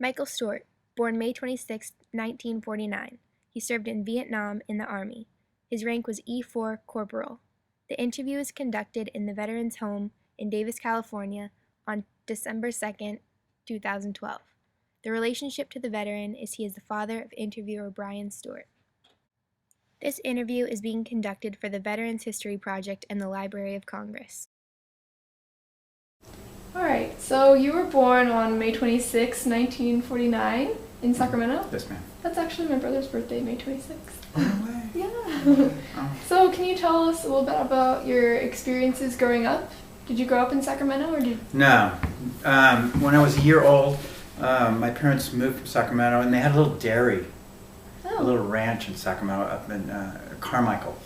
Michael Stewart, born May 26, 1949. He served in Vietnam in the Army. His rank was E4 Corporal. The interview was conducted in the Veterans Home in Davis, California on December 2nd, 2012. The relationship to the veteran is he is the father of interviewer Brian Stewart. This interview is being conducted for the Veterans History Project and the Library of Congress. Alright, so you were born on May 26, 1949 in Sacramento? Yes, ma'am. That's actually my brother's birthday, May 26th. Oh, no way. Yeah. Oh. So can you tell us a little bit about your experiences growing up? Did you grow up in Sacramento or did... No. When I was a year old, my parents moved from Sacramento and they had a little dairy, a little ranch in Sacramento up in Carmichael,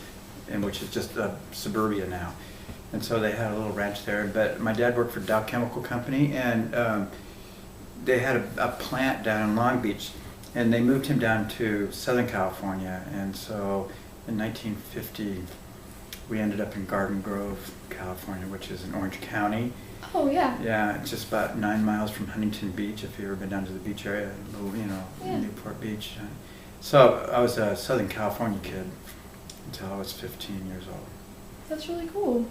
which is just suburbia now. And so they had a little ranch there. But my dad worked for Dow Chemical Company, and they had a plant down in Long Beach, and they moved him down to Southern California. And so in 1950, we ended up in Garden Grove, California, which is in Orange County. Oh, yeah. Yeah, it's just about 9 miles from Huntington Beach, if you've ever been down to the beach area, Yeah. Newport Beach. So I was a Southern California kid until I was 15 years old. That's really cool.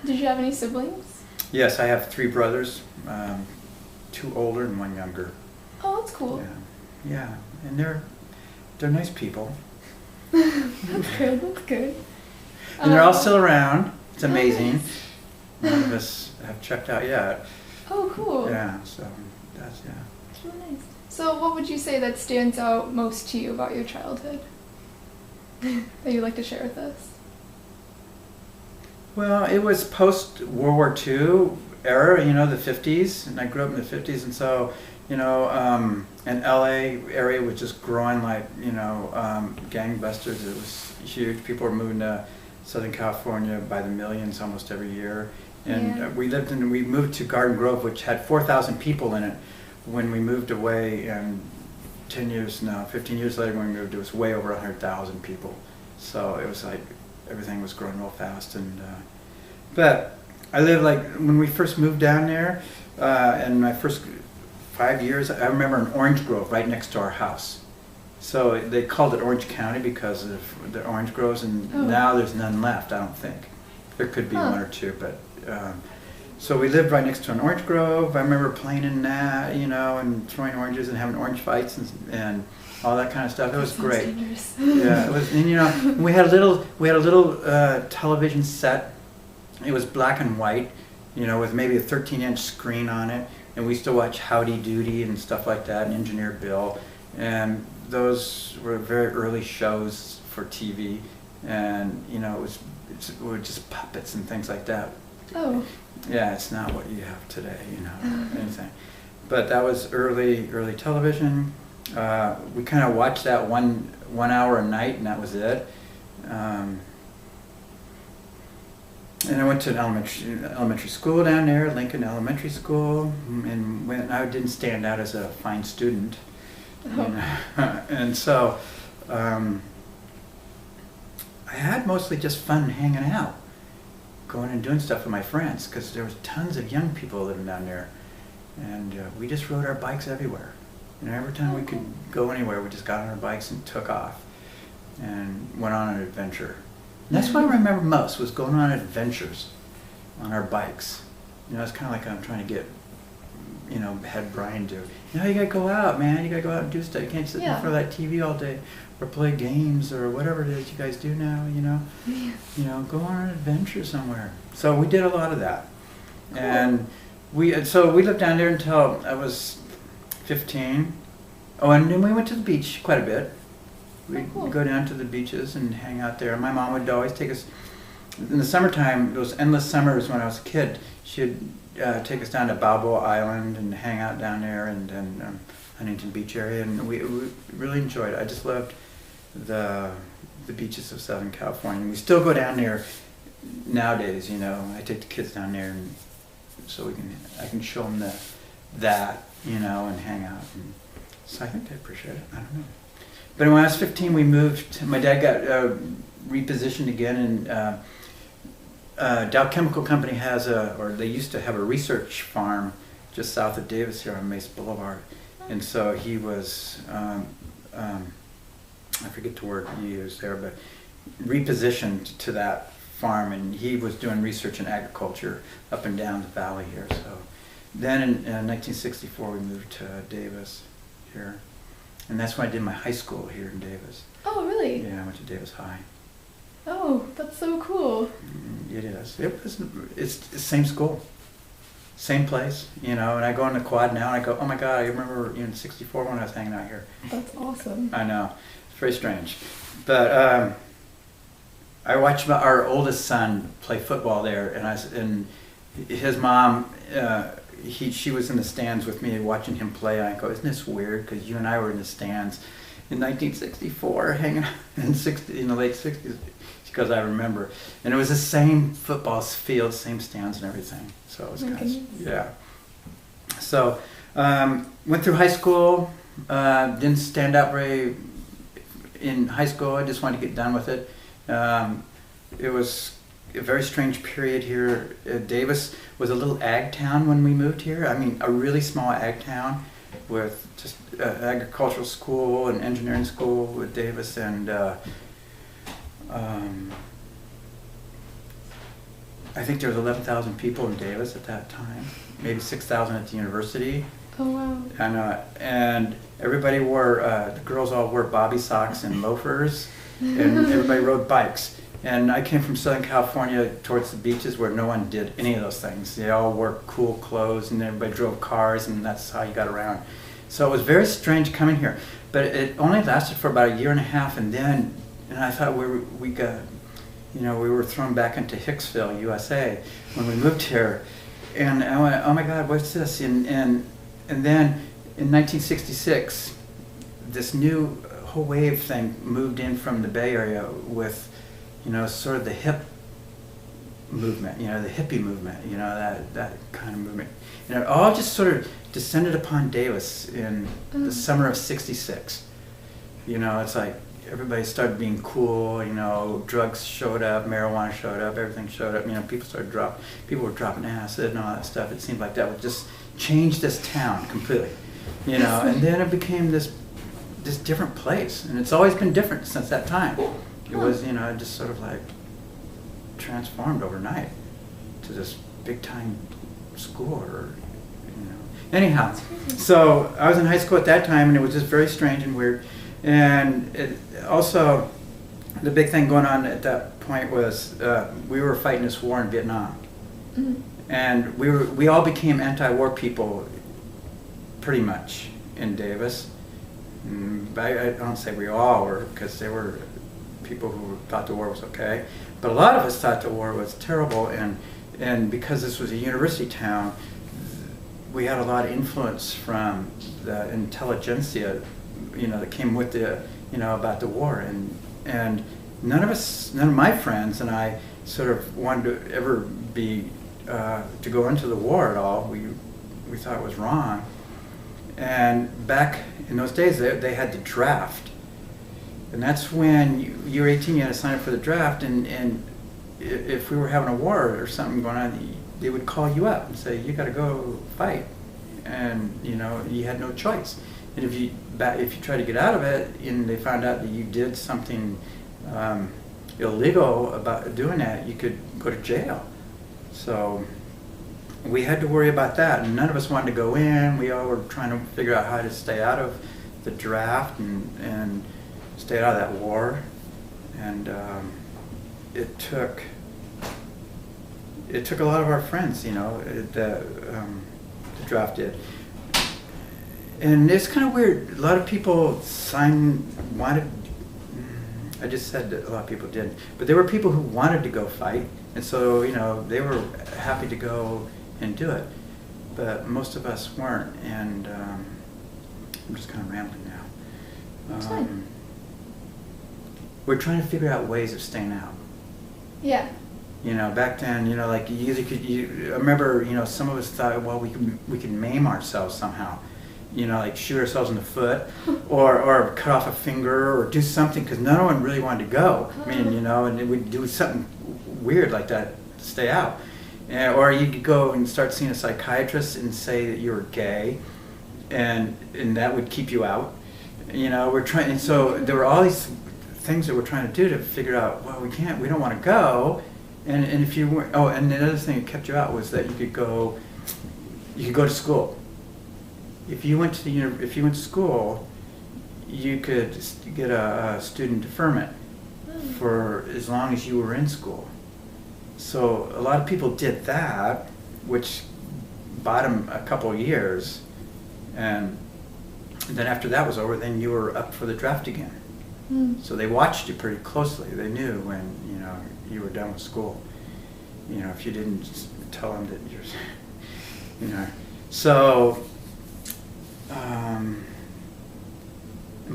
Did you have any siblings? Yes, I have 3 brothers, 2 older and 1 younger. Oh, that's cool. Yeah, and they're nice people. That's good, that's good. And they're all still around. It's amazing. Nice. None of us have checked out yet. Oh, cool. Yeah, so that's, yeah. That's really nice. So what would you say that stands out most to you about your childhood that you'd like to share with us? Well, it was post-World War II era, the 50s, and I grew up in the 50s, and so, and LA area was just growing like, gangbusters. It was huge. People were moving to Southern California by the millions almost every year. And Yeah. we moved to Garden Grove, which had 4,000 people in it. When we moved away, and 15 years later when we moved, it was way over 100,000 people. So it was like, everything was growing real fast. And but I lived when we first moved down there, in my first 5 years, I remember an orange grove right next to our house. So they called it Orange County because of the orange groves, and now there's none left, I don't think. There could be 1 or 2, but so we lived right next to an orange grove. I remember playing in that, and throwing oranges and having orange fights and all that kind of stuff. It was great. Dangerous. Yeah, it was, and we had a little television set. It was black and white, with maybe a 13-inch screen on it, and we used to watch Howdy Doody and stuff like that, and Engineer Bill, and those were very early shows for TV, and it were just puppets and things like that. Oh. Yeah, it's not what you have today, anything. But that was early television. We kind of watched that one hour a night, and that was it. And I went to an elementary school down there, Lincoln Elementary School, and I didn't stand out as a fine student. And so I had mostly just fun hanging out, going and doing stuff with my friends, because there was tons of young people living down there, and we just rode our bikes everywhere. Every time we could go anywhere, we just got on our bikes and took off and went on an adventure. And that's what I remember most, was going on adventures on our bikes. It's kind of like I'm trying to get, had Brian do. You gotta go out, man. You gotta go out and do stuff. You can't sit in front of that TV all day or play games or whatever it is you guys do now, Yeah. Go on an adventure somewhere. So we did a lot of that. Cool. And we lived down there until I was 15. Oh, and then we went to the beach quite a bit. We'd go down to the beaches and hang out there. My mom would always take us, in the summertime, those endless summers when I was a kid, she'd take us down to Balboa Island and hang out down there, and Huntington Beach area, and we really enjoyed it. I just loved the beaches of Southern California. And we still go down there nowadays, I take the kids down there, and so I can show them that, and hang out. And so I think they appreciate it. I don't know. But when I was 15, we moved. My dad got repositioned again, and Dow Chemical Company they used to have a research farm just south of Davis here on Mesa Boulevard. And so he was, I forget the word you used there, but repositioned to that farm, and he was doing research in agriculture up and down the valley here. So then in 1964 we moved to Davis here, and that's when I did my high school here in Davis. Oh, really? Yeah, I went to Davis High. Oh, that's so cool. It is. It's the same school, same place, you know. And I go on the quad now, and I go, oh my God, I remember in '64 when I was hanging out here. That's awesome. I know, it's very strange, but I watched our oldest son play football there, and his mom, she was in the stands with me watching him play. And I go, isn't this weird? Because you and I were in the stands in 1964, hanging out in the late '60s. Because I remember, and it was the same football field, same stands and everything. So it was kind of, yeah. So went through high school. Didn't stand out very in high school. I just wanted to get done with it. It was a very strange period here. Davis was a little ag town when we moved here. I mean, a really small ag town with just agricultural school and engineering school with Davis, and I think there was 11,000 people in Davis at that time, maybe 6,000 at the university. Oh wow! And everybody wore, the girls all wore bobby socks and loafers, and everybody rode bikes. And I came from Southern California towards the beaches where no one did any of those things. They all wore cool clothes, and everybody drove cars, and that's how you got around. So it was very strange coming here, but it only lasted for about a year and a half, and I thought we were thrown back into Hicksville, USA, when we moved here, and I went, oh my God, what's this? And then in 1966, this new whole wave thing moved in from the Bay Area with, sort of the hip movement, the hippie movement, that kind of movement, and it all just sort of descended upon Davis in the summer of '66. It's like everybody started being cool, drugs showed up, marijuana showed up, everything showed up, people were dropping acid and all that stuff. It seemed like that would just change this town completely, and then it became this different place, and it's always been different since that time. It was, just sort of like transformed overnight to this big time school, Anyhow, so I was in high school at that time, and it was just very strange and weird. And also, the big thing going on at that point was we were fighting this war in Vietnam, and we all became anti-war people, pretty much in Davis. I don't say we all were, because there were people who thought the war was okay, but a lot of us thought the war was terrible, and because this was a university town, we had a lot of influence from the intelligentsia, that came with the, about the war, and none of my friends and I sort of wanted to ever be, to go into the war at all. We thought it was wrong. And back in those days, they had the draft. And that's when you were 18, you had to sign up for the draft, and if we were having a war or something going on, they would call you up and say, you got to go fight. And, you had no choice. And if you tried to get out of it and they found out that you did something illegal about doing that, you could go to jail. So we had to worry about that, and none of us wanted to go in. We all were trying to figure out how to stay out of the draft and stay out of that war. And it took a lot of our friends, the draft did. And it's kind of weird. A lot of people I just said that a lot of people didn't, but there were people who wanted to go fight, and so, they were happy to go and do it. But most of us weren't, and I'm just kind of rambling now. That's fine. We're trying to figure out ways of staying out. Yeah. Back then, like you either could. I remember, some of us thought, well, we could maim ourselves somehow, like shoot ourselves in the foot, or cut off a finger, or do something, because no one really wanted to go. I mean, and we'd do something weird like that to stay out, or you could go and start seeing a psychiatrist and say that you were gay, and that would keep you out. You know, we're trying, and so there were all these things that we're trying to do to figure out, well, we don't want to go, and if you weren't, oh, and the other thing that kept you out was that you could go to school. If you went to school, you could get a student deferment for as long as you were in school. So a lot of people did that, which bought them a couple of years, and then after that was over, then you were up for the draft again. So they watched you pretty closely. They knew when you were done with school. If you didn't tell them that you're, So, am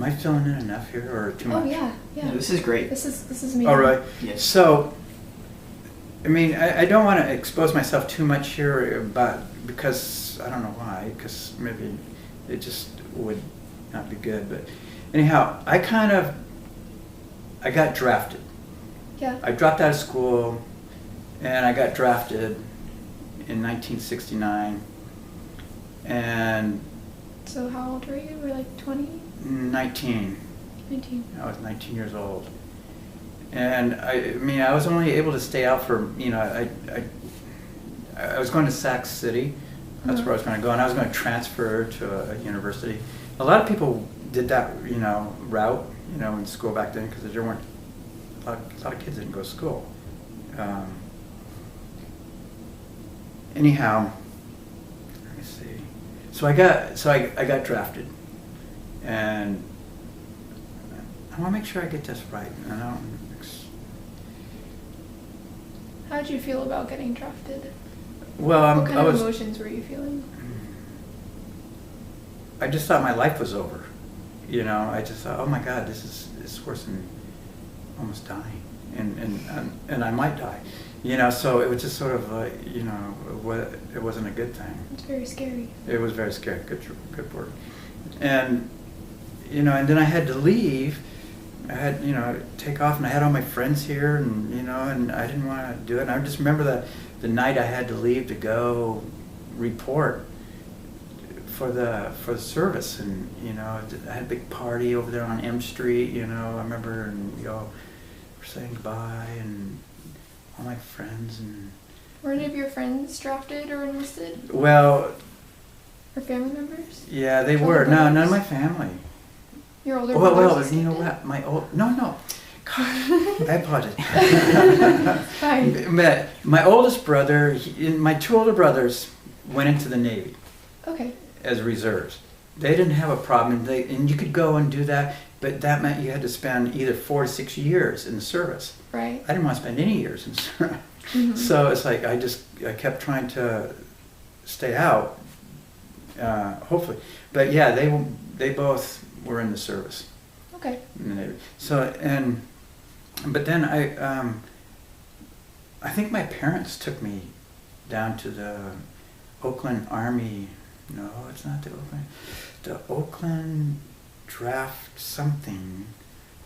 I filling in enough here or too much? Oh yeah. No, this is great. This is amazing. All right. Yes. So, I mean, I don't want to expose myself too much here, because I don't know why. Because maybe it just would not be good. But anyhow, I got drafted. Yeah. I dropped out of school, and I got drafted in 1969. And So how old were you? Were you like 20? 19. 19. I was 19 years old. And I mean, I was only able to stay out for, I was going to Sac City. That's where I was going to go, and I was going to transfer to a university. A lot of people did that, route, in school back then, because there weren't, a lot of kids didn't go to school. Anyhow, let me see. So I got drafted, and I want to make sure I get this right. How did you feel about getting drafted? Well, What kind of emotions were you feeling? I just thought my life was over. I just thought, oh my God, it's worse than almost dying, and I might die. So it was just sort of like, it wasn't a good thing. It's very scary. It was very scary. Good word. And and then I had to leave. I had take off, and I had all my friends here, and and I didn't want to do it. And I just remember that the night I had to leave to go report for the service, and I had a big party over there on M Street. I remember, and we all were saying goodbye, and all my friends. And Were any of your friends drafted or enlisted? Well, Or family members? yeah, they Older were. No, none of brothers? my family. Your older Well, brothers? you know what? No. God, I apologize. Fine. My oldest brother, my two older brothers went into the Navy Okay. as reserves. They didn't have a problem, and you could go and do that, but that meant you had to spend either 4 to 6 years in the service. Right. I didn't want to spend any years in service. Mhm. So it's like I kept trying to stay out, hopefully. But yeah, they both were in the service. Okay. In the Navy. So, but then I think my parents took me down to the Oakland Army. No, it's not the Oakland Draft something.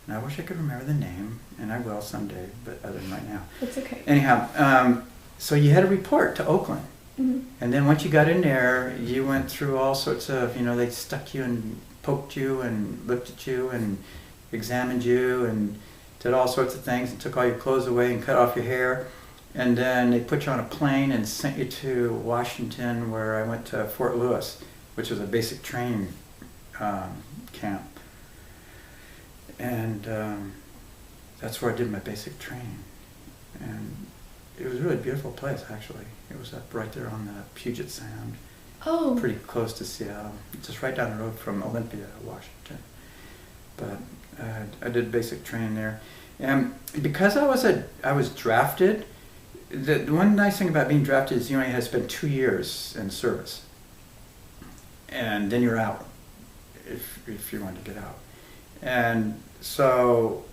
And I wish I could remember the name, and I will someday, but other than right now. That's okay. Anyhow, so you had to report to Oakland. Mm-hmm. And then once you got in there, you went through all sorts of, they stuck you and poked you and looked at you and examined you and did all sorts of things and took all your clothes away and cut off your hair. And then they put you on a plane and sent you to Washington, where I went to Fort Lewis, which was a basic training camp. And that's where I did my basic training. And it was a really beautiful place, actually. It was up right there on the Puget Sound, Oh. pretty close to Seattle, just right down the road from Olympia, Washington. But I did basic training there. And because I was drafted, the one nice thing about being drafted is you only had to spend 2 years in service. And then you're out, if you wanted to get out. And so,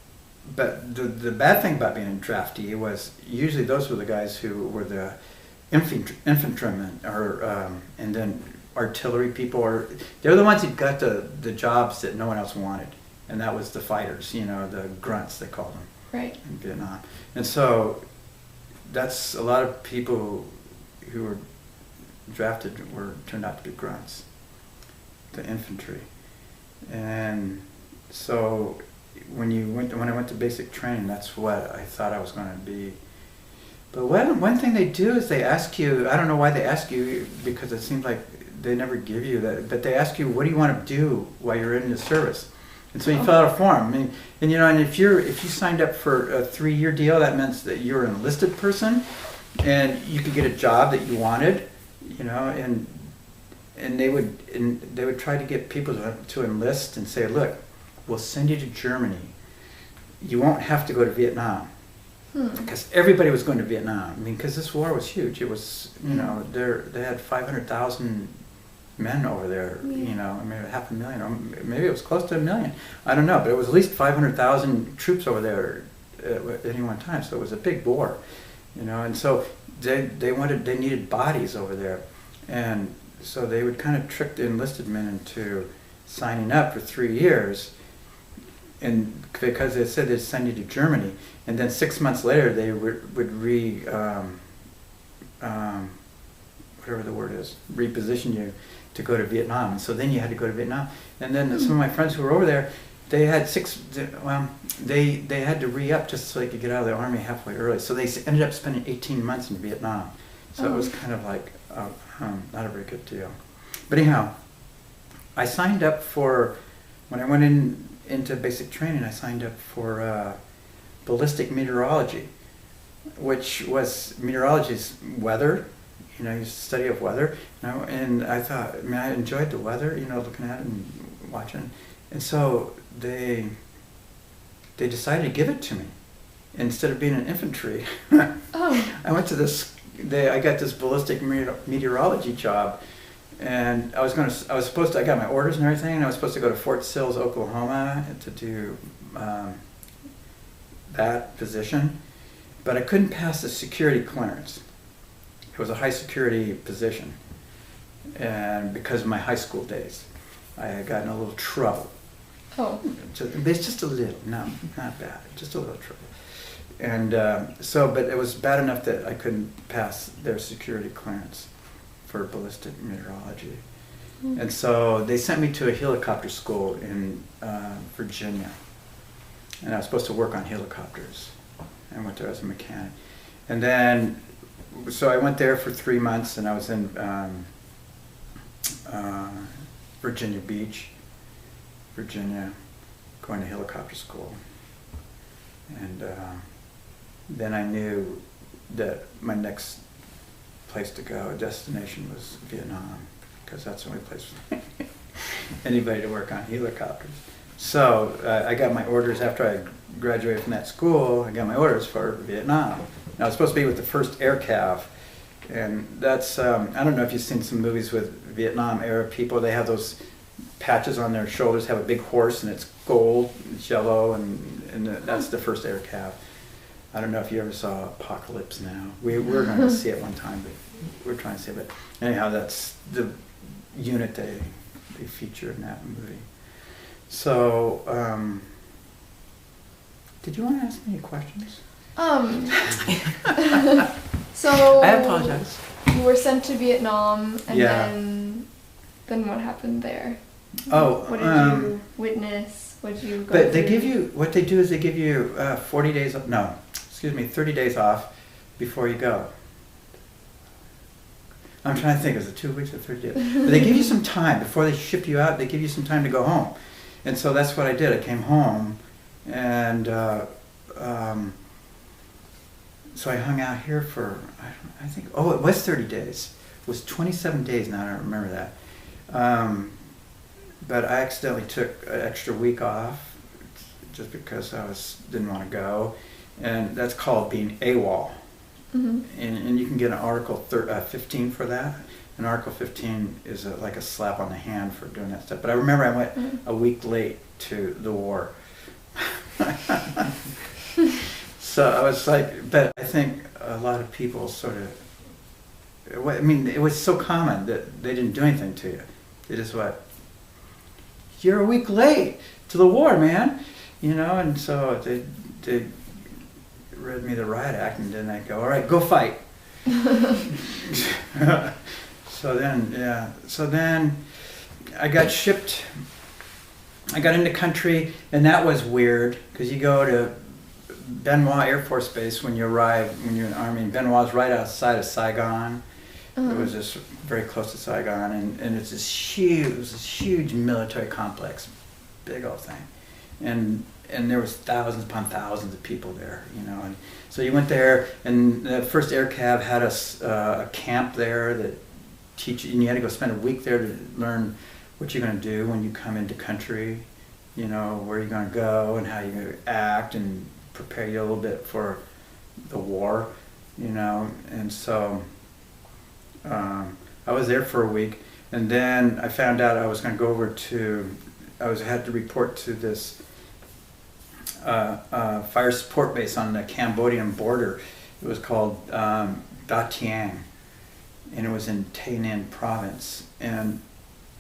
but the bad thing about being a draftee was usually those were the guys who were the infantrymen, or and then artillery people, or they're the ones who got the jobs that no one else wanted, and that was the fighters, the grunts they called them. Right. In Vietnam. And so that's a lot of people who were drafted turned out to be grunts. the infantry. And so when I went to basic training, that's what I thought I was going to be. But one thing they do is they ask you, I don't know why they ask you, because it seems like they never give you that, but they ask you, what do you want to do while you're in the service? And so you fill out a form. I mean, and if you signed up for a 3-year deal, that meant that you're an enlisted person, and you could get a job that you wanted, and they would try to get people to enlist and say, look, we'll send you to Germany. You won't have to go to Vietnam. Because everybody was going to Vietnam. I mean, because this war was huge. It was, they had 500,000 men over there, maybe 500,000, or maybe it was close to 1 million. I don't know, but it was at least 500,000 troops over there at any one time. So it was a big war, and so they needed bodies over there. And so they would kind of trick the enlisted men into signing up for 3 years, and because they said they'd send you to Germany, and then 6 months later they would whatever the word is, reposition you to go to Vietnam. And so then you had to go to Vietnam. And then some of my friends who were over there, they had they had to re-up just so they could get out of the army halfway early. So they ended up spending 18 months in Vietnam. So it was kind of like not a very good deal. But anyhow, I signed up for, when I went into basic training, I signed up for ballistic meteorology, which was, meteorology's weather, study of weather. And I thought, I enjoyed the weather, looking at it and watching. And so they decided to give it to me instead of being an infantry. I went to I got this ballistic meteorology job. And I got my orders and everything, and I was supposed to go to Fort Sills, Oklahoma to do that position, but I couldn't pass the security clearance. It was a high security position, and because of my high school days, I had gotten a little trouble. It's just a little, not bad, just a little trouble. And but it was bad enough that I couldn't pass their security clearance for ballistic meteorology. And so they sent me to a helicopter school in Virginia. And I was supposed to work on helicopters. I went there as a mechanic. And then, so I went there for 3 months, and I was in Virginia Beach, Virginia, going to helicopter school. And then I knew that my next place to go, destination, was Vietnam, because that's the only place for anybody to work on helicopters. So I got my orders after I graduated from that school. I got my orders for Vietnam. And I was supposed to be with the 1st Air Cav, and that's I don't know if you've seen some movies with Vietnam era people. They have those patches on their shoulders, have a big horse, and it's gold, it's yellow, and that's the 1st Air Cav. I don't know if you ever saw Apocalypse Now. We were going to see it one time, but we're trying to see it. But anyhow, that's the unit they feature in that movie. So, did you want to ask me any questions? So I apologize. You were sent to Vietnam, and then what happened there? What did you witness? What did you go But they through? give you, what they do is they give you 30 days off before you go. I'm trying to think, is it 2 weeks or 30 days? But they give you some time, before they ship you out, they give you some time to go home. And so that's what I did. I came home, and so I hung out here for, I think, it was 30 days. It was 27 days now, I don't remember that. But I accidentally took an extra week off just because I didn't want to go. And that's called being AWOL. Mm-hmm. And you can get an Article 15 for that. And Article 15 is like a slap on the hand for doing that stuff. But I remember I went a week late to the war. So I was like, but I think a lot of people sort of, it was so common that they didn't do anything to you. They just went, you're a week late to the war, man. And so they read me the riot act, and then I go, all right, go fight. So then I got shipped. I got into country, and that was weird because you go to Benoit Air Force Base when you arrive, when you're in the Army. Benoit's right outside of Saigon. It was just very close to Saigon, and it's it was this huge military complex, big old thing, and there was thousands upon thousands of people there, you know. And so you went there, and the first air cav had a camp there that teach you, and you had to go spend a week there to learn what you're going to do when you come into country, you know, where you're going to go and how you're going to act and prepare you a little bit for the war, you know. And so I was there for a week, and then I found out I was going to go over to, had to report to this fire support base on the Cambodian border. It was called Da Tiang, and it was in Tay Ninh province, and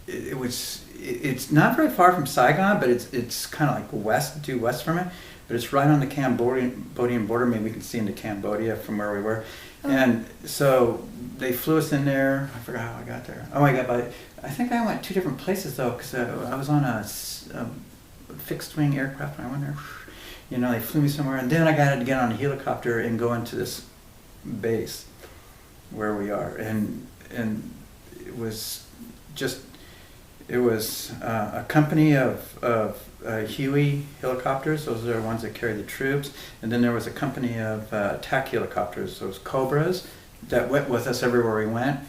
it's not very far from Saigon, but it's kind of like due west from it, but it's right on the Cambodian border. Maybe we can see into Cambodia from where we were. And so they flew us in there. I forgot how I got there. Oh, I think I went 2 different places though, because I was on a fixed wing aircraft when I went there. You know, they flew me somewhere, and then I got to get on a helicopter and go into this base where we are, and it was a company of Huey helicopters. Those are the ones that carry the troops. And then there was a company of attack helicopters, those Cobras, that went with us everywhere we went.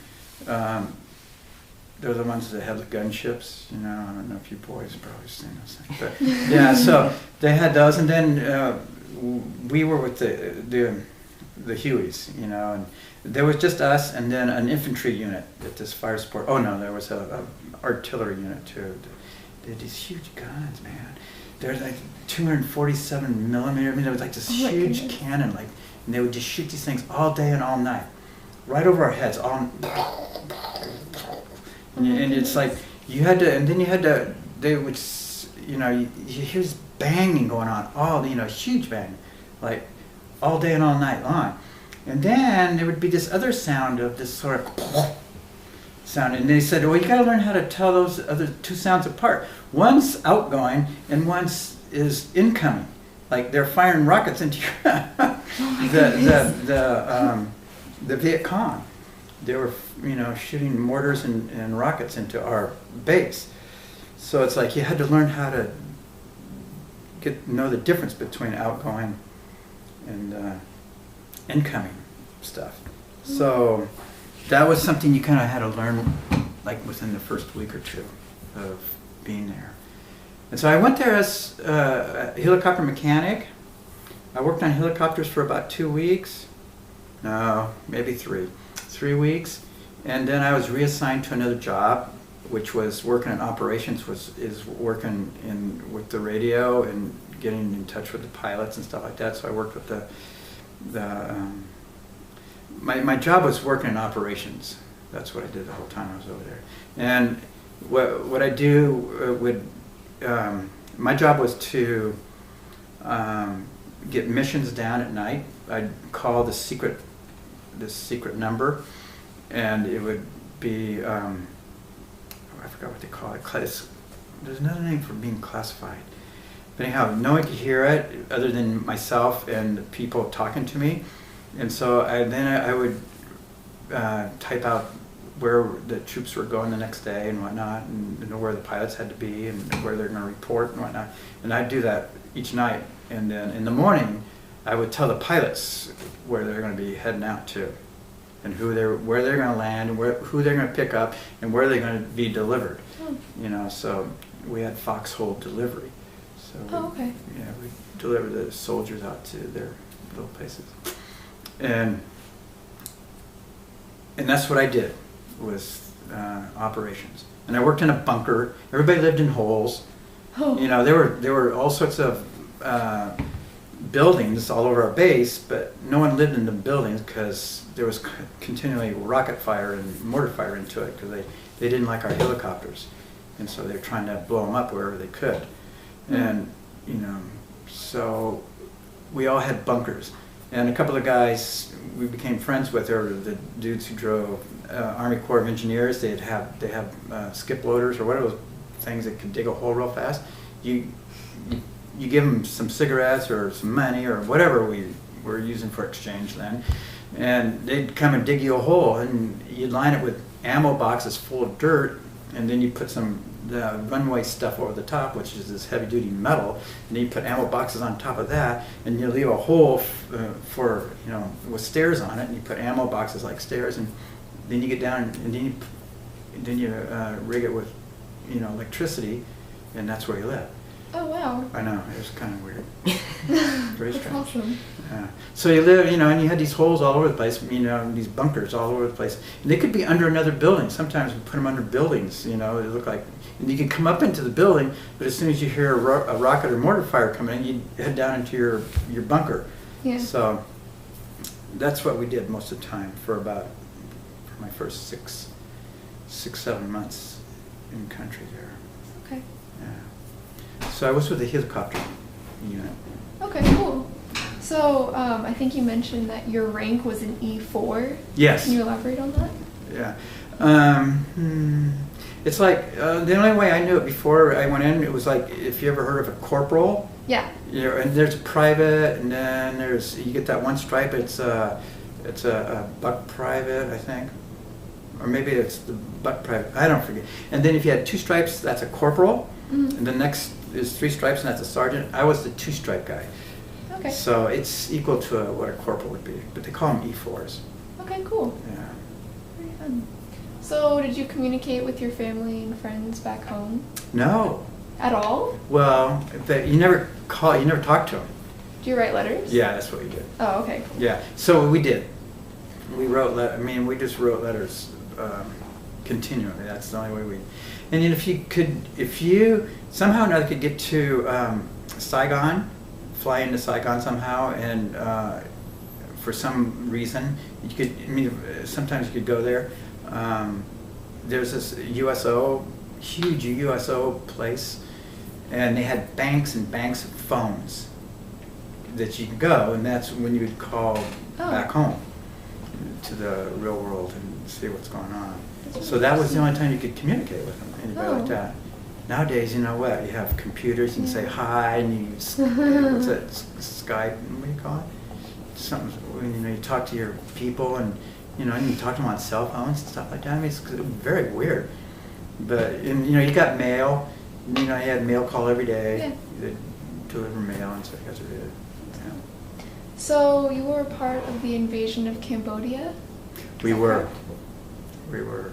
They're the ones that had the gunships, you know. I don't know if you boys have probably seen those things. But yeah, so they had those. And then we were with the Hueys, you know. And there was just us and then an infantry unit at this fire support. Oh no, there was a artillery unit too. They had these huge guns, man. There's like 247 millimeter. I mean, there was like this huge cannon, like, and they would just shoot these things all day and all night, right over our heads. And it's like you had to, and then you had to. They would, you know, you hear this banging going on, huge bang, like all day and all night long. And then there would be this other sound of this sort of sound, and they said, well, you got to learn how to tell those other 2 sounds apart. One's outgoing and one's is incoming, like they're firing rockets into your the Viet Cong. They were, you know, shooting mortars and rockets into our base. So it's like you had to learn how to know the difference between outgoing and incoming stuff. So that was something you kind of had to learn, like within the first week or 2 of being there. And so I went there as a helicopter mechanic. I worked on helicopters for about 2 weeks. No, maybe 3 weeks. And then I was reassigned to another job, which was working in operations, is working with the radio and getting in touch with the pilots and stuff like that. So I worked with my job was working in operations. That's what I did the whole time I was over there. And what I do my job was to get missions down at night. I'd call this secret number, and it would be I forgot what they call it. There's another name for being classified. But anyhow, no one could hear it other than myself and the people talking to me. And so I would type out where the troops were going the next day and whatnot, and where the pilots had to be and where they're going to report and whatnot. And I'd do that each night. And then in the morning, I would tell the pilots where they're going to be heading out to, and where they're going to land, and who they're going to pick up, and where they're going to be delivered. You know, so we had foxhole delivery. So we deliver the soldiers out to their little places, and that's what I did, was operations. And I worked in a bunker. Everybody lived in holes. You know, there were all sorts of buildings all over our base, but no one lived in the buildings because there was continually rocket fire and mortar fire into it, because they didn't like our helicopters, and so they were trying to blow them up wherever they could. And you know, so we all had bunkers, And a couple of guys we became friends with are the dudes who drove Army Corps of Engineers. They have skip loaders or whatever, those things that could dig a hole real fast. You give them some cigarettes or some money or whatever we were using for exchange then, and they'd come and dig you a hole, and you'd line it with ammo boxes full of dirt, and then you put some runway stuff over the top, which is this heavy duty metal, and then you put ammo boxes on top of that, and you leave a hole for, you know, with stairs on it, and you put ammo boxes like stairs, and then you get down and then you rig it with, you know, electricity, and that's where you live. Oh wow. I know, it was kind of weird. Very That's strange. awesome. Yeah. So you live, you know, and you had these holes all over the place, you know, these bunkers all over the place. And they could be under another building. Sometimes we put them under buildings, you know, it looked like, and you could come up into the building, but as soon as you hear a rocket or mortar fire coming in, you'd head down into your bunker. Yeah. So that's what we did most of the time for my first 7 months in country there. Okay. Yeah. So I was with the helicopter unit. Okay, cool. So I think you mentioned that your rank was an E4. Yes. Can you elaborate on that? Yeah. It's like, the only way I knew it before I went in, it was like, if you ever heard of a corporal, Yeah. you know, and there's a private, and then you get that one stripe, it's a buck private, I think. Or maybe it's the buck private, I don't forget. And then if you had 2 stripes, that's a corporal, Mm-hmm. and the next is 3 stripes, and that's a sergeant. I was the 2-stripe guy. Okay. So it's equal to what a corporal would be, but they call them E4s. Okay, cool. Yeah. Very fun. So did you communicate with your family and friends back home No. at all? Well, you never talked to them. Do you write letters? Yeah, that's what we did. Oh, okay, cool. Yeah, so we did. We wrote, we just wrote letters continually. That's the only way we. And then if you somehow or another could get to Saigon, fly into Saigon somehow, and for some reason you could. I mean, sometimes you could go there. There's this USO, huge USO place, and they had banks and banks of phones that you could go, and that's when you would call back home to the real world and see what's going on. So that was the only time you could communicate with them, anybody like that. Nowadays, you know what? You have computers, you can say hi, and you what's that, Skype? What do you call it? Something. You know, you talk to your people, and you know, and you talk to them on cell phones and stuff like that. I mean, it's very weird. But and, you know, you got mail. You know, you had mail call every day. Yeah. They'd deliver mail and stuff. That's what it is. Yeah. So you were a part of the invasion of Cambodia? We were. We were.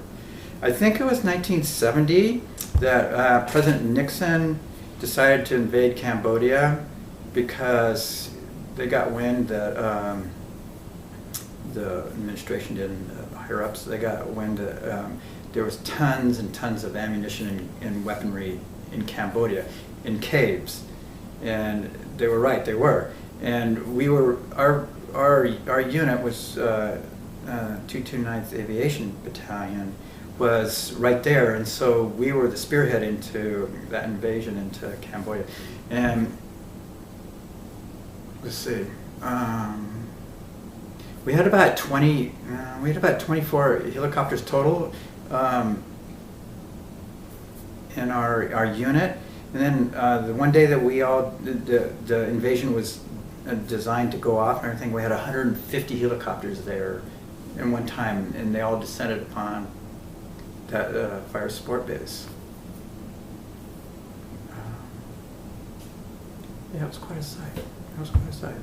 I think it was 1970 that President Nixon decided to invade Cambodia because they got wind that the administration didn't, higher ups, they got wind that there was tons and tons of ammunition and weaponry in Cambodia, in caves. And they were right, they were. And we were, our unit was 229th Aviation Battalion was right there, and so we were the spearhead into that invasion into Cambodia. And let's see, we had about 24 helicopters total in our unit. And then the one day that the invasion was designed to go off and everything, we had 150 helicopters there in one time, and they all descended upon that fire support base. Yeah, it was quite a sight. It was quite a sight.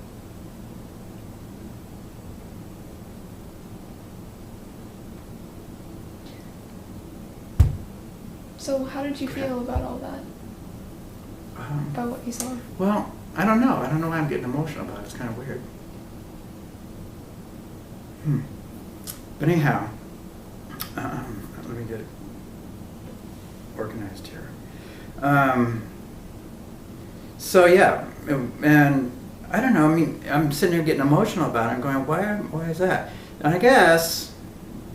So how did you feel about all that? About what you saw? Well, I don't know. I don't know why I'm getting emotional about it. It's kind of weird. But anyhow, let me get it organized here. So yeah, and I don't know. I mean, I'm sitting here getting emotional about it. I'm going, why is that? And I guess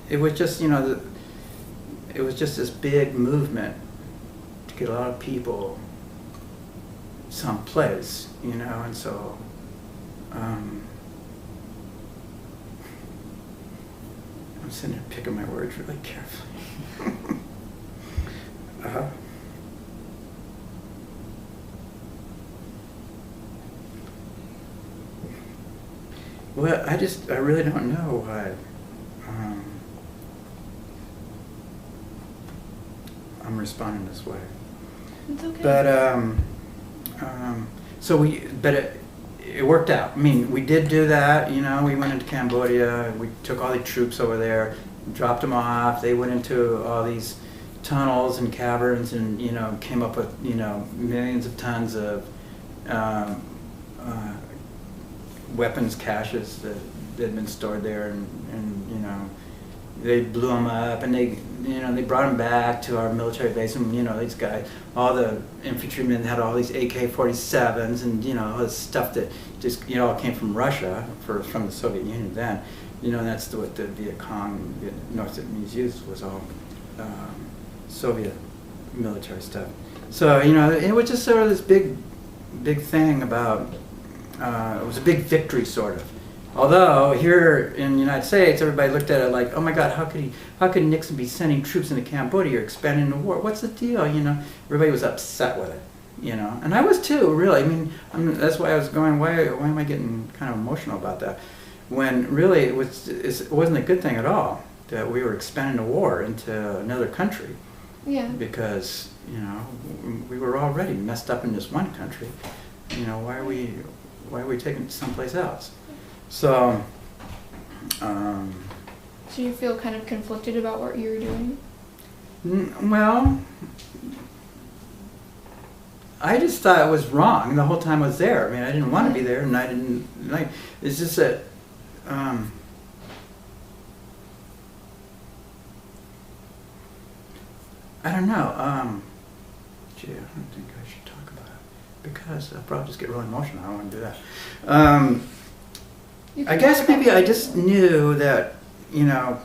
it was just, you know, it was just this big movement to get a lot of people someplace, you know, and so I'm sitting here picking my words really carefully. Well, I really don't know why I'm responding this way. It's okay. But but it worked out. I mean, we did do that. You know, we went into Cambodia. We took all the troops over there, dropped them off. They went into all these tunnels and caverns, and you know, came up with millions of tons of weapons caches that had been stored there, and you know, they blew them up, and they brought them back to our military base, and you know, these guys, all the infantrymen had all these AK-47s, and you know, all this stuff that just all came from Russia, from the Soviet Union then. You know, that's what the Viet Cong, North Vietnamese used, was all Soviet military stuff. So you know, it was just sort of this big thing about. It was a big victory, sort of. Although here in the United States, everybody looked at it like, oh my God, how could Nixon be sending troops into Cambodia or expanding the war? What's the deal? You know, everybody was upset with it. You know, and I was too, really. I mean, that's why I was going. Why am I getting kind of emotional about that? When really it wasn't a good thing at all that we were expanding the war into another country. Yeah. Because you know, we were already messed up in this one country. You know, why are we taking it someplace else? So, So you feel kind of conflicted about what you were doing? Well, I just thought it was wrong the whole time I was there. I mean, I didn't want to be there, and I didn't like. It's just that. I don't know. Gee, I don't think I should talk about it because I'll probably just get really emotional. I don't want to do that. I guess maybe I just knew that, you know,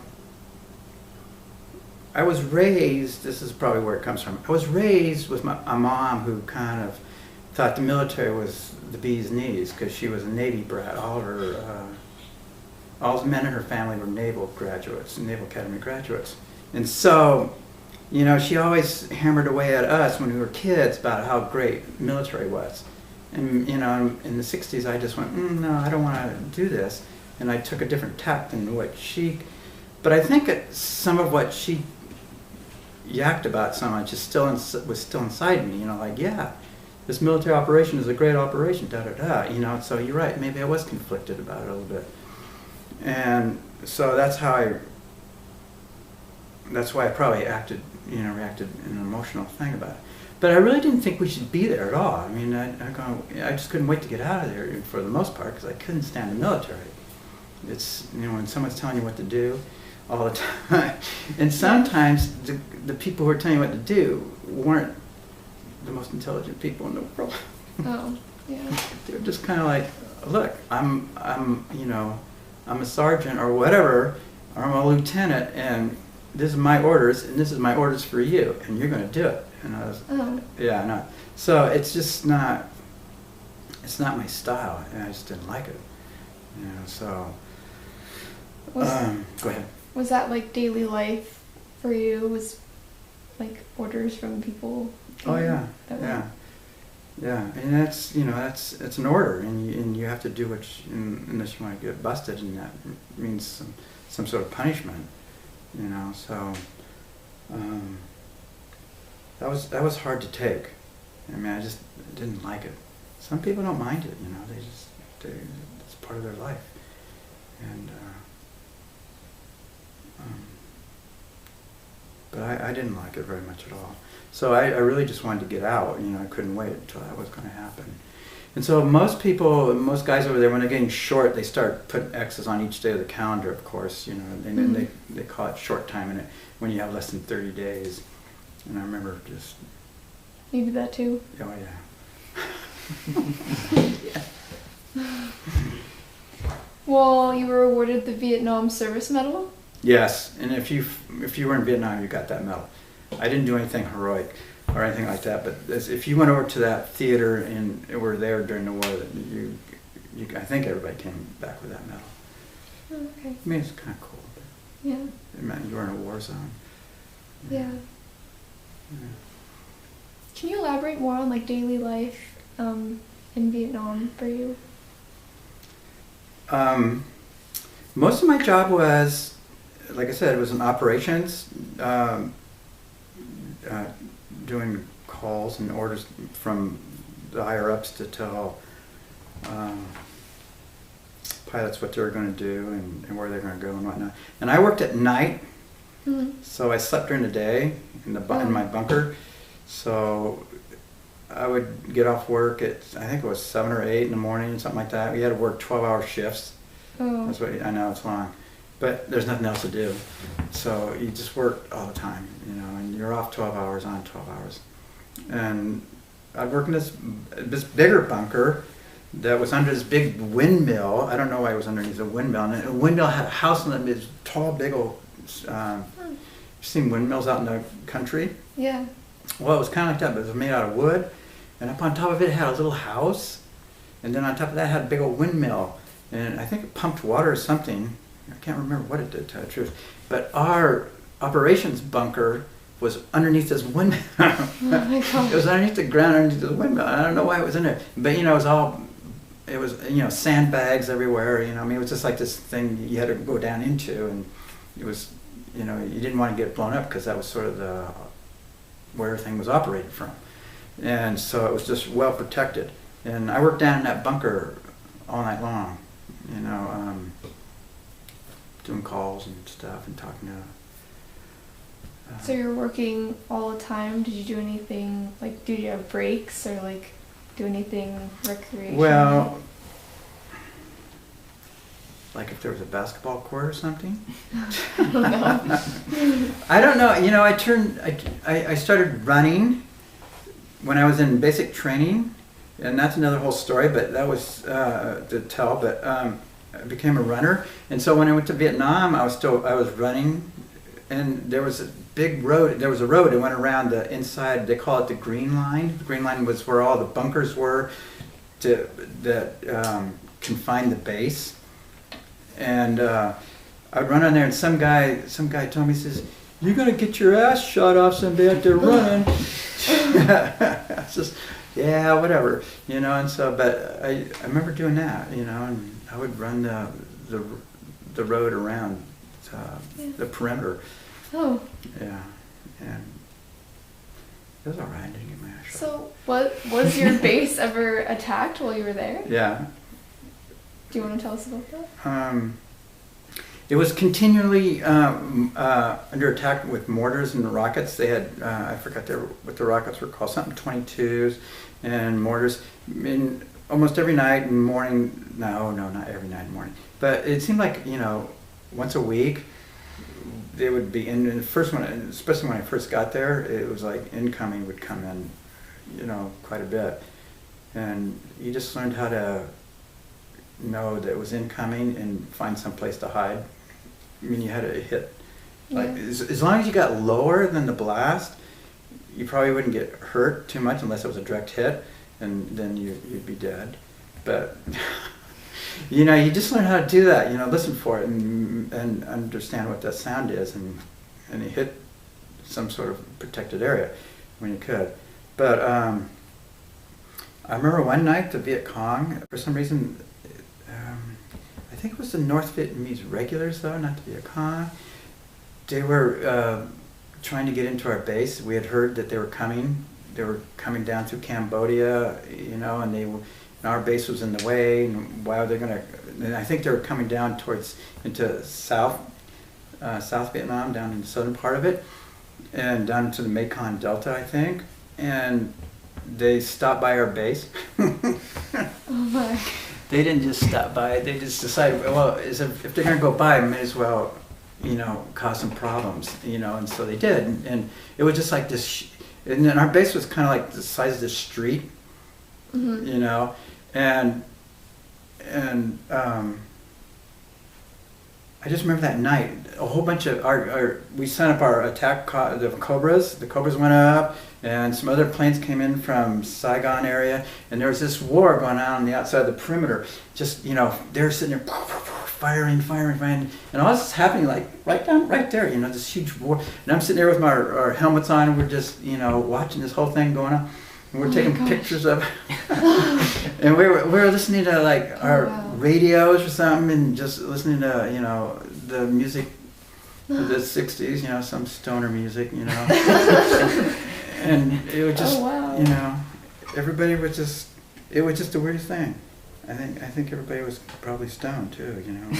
I was raised, this is probably where it comes from, I was raised with a mom who kind of thought the military was the bee's knees because she was a Navy brat. All the men in her family were Naval graduates, Naval Academy graduates. And so, you know, she always hammered away at us when we were kids about how great military was. And, you know, in the 60s, I just went, no, I don't want to do this. And I took a different tack than what she, but I think some of what she yacked about so much was still inside me, you know, like, yeah, this military operation is a great operation, da-da-da, you know, so you're right, maybe I was conflicted about it a little bit. And so that's why I probably reacted in an emotional thing about it. But I really didn't think we should be there at all. I mean, I just couldn't wait to get out of there for the most part because I couldn't stand the military. It's, you know, when someone's telling you what to do all the time. And sometimes the people who are telling you what to do weren't the most intelligent people in the world. Oh, yeah. They're just kind of like, look, I'm a sergeant or whatever, or I'm a lieutenant, and this is my orders, and this is my orders for you, and you're going to do it. And I was, yeah, no. So it's just not my style, and I just didn't like it. You know, so, go ahead. Was that like daily life for you? Was like orders from people? Oh yeah, yeah. And that's, you know, it's an order, and you have to do unless you want to get busted, and that means some sort of punishment. You know, so that was hard to take. I mean, I just didn't like it. Some people don't mind it, you know. It's part of their life, and but I didn't like it very much at all. So I really just wanted to get out. You know, I couldn't wait until that was going to happen. And so most guys over there, when they're getting short, they start putting X's on each day of the calendar, of course, you know, and then they call it short time in it when you have less than 30 days. And I remember just... You did that too? Oh, yeah. Yeah. Well, you were awarded the Vietnam Service Medal? Yes, and if you were in Vietnam, you got that medal. I didn't do anything heroic or anything like that, but if you went over to that theater and were there during the war, I think everybody came back with that medal. Oh, okay. I mean, it's kind of cool. Yeah. It meant you were in a war zone. Yeah. Yeah. Can you elaborate more on like daily life in Vietnam for you? Most of my job was, like I said, it was in operations, doing calls and orders from the higher ups to tell pilots what they were going to do and where they're going to go and whatnot. And I worked at night, so I slept during the day in my bunker. So I would get off work at, I think it was 7 or 8 in the morning, something like that. We had to work 12-hour shifts. Oh. That's what I know, it's long, but there's nothing else to do. So you just work all the time, you know, and you're off 12 hours, on 12 hours. And I'd work in this bigger bunker that was under this big windmill. I don't know why it was underneath a windmill. And the windmill had a house in it, this tall, big old, you've seen windmills out in the country? Yeah. Well, it was kind of like that, but it was made out of wood. And up on top of it, it had a little house. And then on top of that, it had a big old windmill. And I think it pumped water or something. I can't remember what it did, to tell the truth. But our operations bunker was underneath this windmill. Oh my God. It was underneath the ground, underneath the windmill. I don't know why it was in there. But, you know, it was, you know, sandbags everywhere. You know, I mean, it was just like this thing you had to go down into. And it was, you know, you didn't want to get blown up because that was sort of where everything was operated from. And so it was just well protected. And I worked down in that bunker all night long, you know, doing calls and stuff and talking to. So you're working all the time. Did you do anything, like, did you have breaks or like do anything recreational? Well, like if there was a basketball court or something. No. I don't know. You know, I started running when I was in basic training, and that's another whole story. But that was to tell. But I became a runner, and so when I went to Vietnam, I was running, and there was a big road. There was a road that went around the inside. They call it the Green Line. The Green Line was where all the bunkers were that confined the base. And I'd run on there, and some guy told me, he says, "You're gonna get your ass shot off someday out there running." It's just, yeah, whatever, you know. And so, but I remember doing that, you know, and I would run the road around the perimeter. Oh. Yeah, and it was all right. I didn't get my ass shot. So was your base ever attacked while you were there? Yeah. Do you want to tell us about that? It was continually under attack with mortars and rockets. They had, I forgot what the rockets were called, something 22s and mortars. In almost every night and morning, no, not every night and morning, but it seemed like, you know, once a week, they would be in the first one, especially when I first got there, it was like incoming would come in, you know, quite a bit. And you just learned how to know that it was incoming and find some place to hide. I mean, you had to hit, like, as long as you got lower than the blast, you probably wouldn't get hurt too much unless it was a direct hit, and then you'd be dead. But you know, you just learn how to do that. You know, listen for it and understand what that sound is, and you hit some sort of protected area when you could. But I remember one night the Viet Cong, for some reason, I think it was the North Vietnamese regulars, though, not the Viet Cong. They were trying to get into our base. We had heard that they were coming. They were coming down through Cambodia, you know, and our base was in the way. And wow, they're gonna. And I think they were coming down into South Vietnam, down in the southern part of it, and down to the Mekong Delta, I think. And they stopped by our base. Oh my. They didn't just stop by. They just decided, well, if they're going to go by, may as well, you know, cause some problems, you know. And so they did. And it was just like this. And then our base was kind of like the size of this street, you know. And I just remember that night, a whole bunch of we sent up our attack, the Cobras. The Cobras went up, and some other planes came in from Saigon area, and there was this war going on the outside of the perimeter. Just, you know, they were sitting there firing, and all this is happening like right there, you know, this huge war. And I'm sitting there with our helmets on, and we're just, you know, watching this whole thing going on. And we're taking pictures of it. And we were listening to like our radios or something, and just listening to, you know, the music of the 60s, you know, some stoner music, you know. And it was just, you know, everybody was just, it was just the weirdest thing. I think everybody was probably stoned too, you know.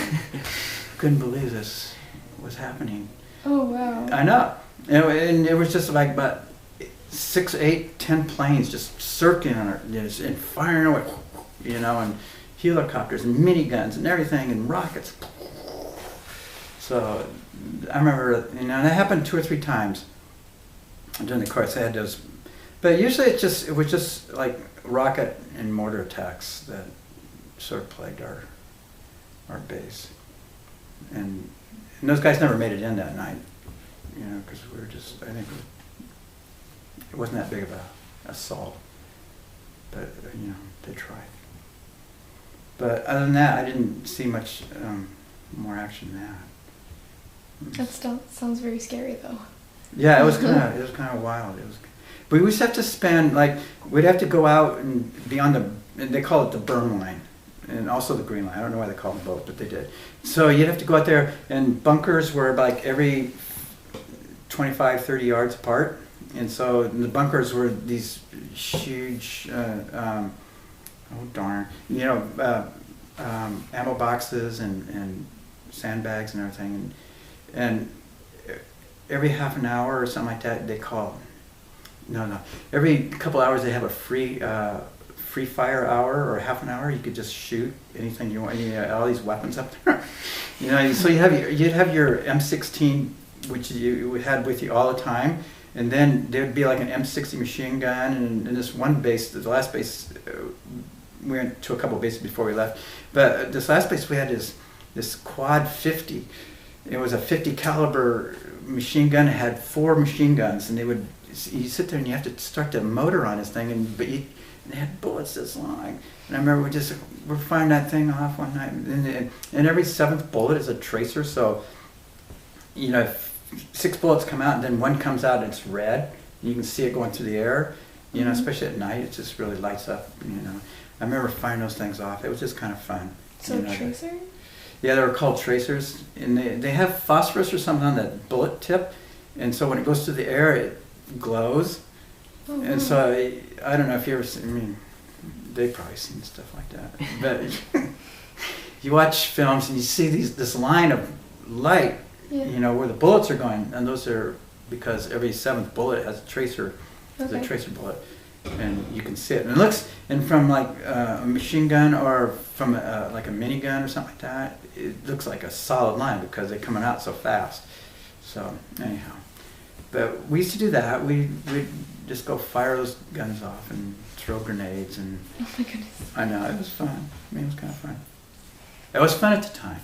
Couldn't believe this was happening. Oh, wow. I know. And it was just like about 6, 8, 10 planes just circling on it, and firing away, you know, and helicopters and miniguns and everything and rockets. So I remember, you know, and it happened 2 or 3 times during the course. I had those, but usually it was just like rocket and mortar attacks that sort of plagued our base, and those guys never made it in that night, you know, because we were just, I think it wasn't that big of a assault, but you know, they tried. But other than that, I didn't see much more action than that. That still sounds very scary, though. Yeah, it was kind of wild. But we used to have to spend, like, we'd have to go out and be on and they call it the burn line, and also the green line. I don't know why they call them both, but they did. So you'd have to go out there, and bunkers were like every 25, 30 yards apart. And so the bunkers were these huge, oh darn, you know, ammo boxes and sandbags and everything. And every half an hour or something like that, they call. No. Every couple hours they have a free fire hour or half an hour. You could just shoot anything you want. You know, all these weapons up there. You know, so you'd have your M16, which you had with you all the time, and then there'd be like an M60 machine gun. And in this one base, the last base, we went to a couple bases before we left, but this last base we had this quad 50. It was a 50 caliber machine gun. It had 4 machine guns, and you sit there and you have to start the motor on this thing, but they had bullets this long. And I remember we're firing that thing off one night, and every 7th bullet is a tracer. So, you know, if 6 bullets come out and then 1 comes out and it's red, you can see it going through the air. You know, especially at night, it just really lights up. You know, I remember firing those things off. It was just kind of fun. So, you know, tracer? Yeah, they were called tracers, and they have phosphorus or something on that bullet tip, and so when it goes through the air, it glows. Oh, and so I don't know if you ever seen, I mean, they've probably seen stuff like that, but you watch films and you see this line of light, you know, where the bullets are going, and those are because every 7th bullet has a tracer, a tracer bullet. And you can see it, and it looks, and from like a machine gun or from like a minigun or something like that, it looks like a solid line because they're coming out so fast. So anyhow, but we used to do that. We'd just go fire those guns off and throw grenades, and oh my goodness, I know, it was fun. I mean, it was kind of fun. It was fun at the time.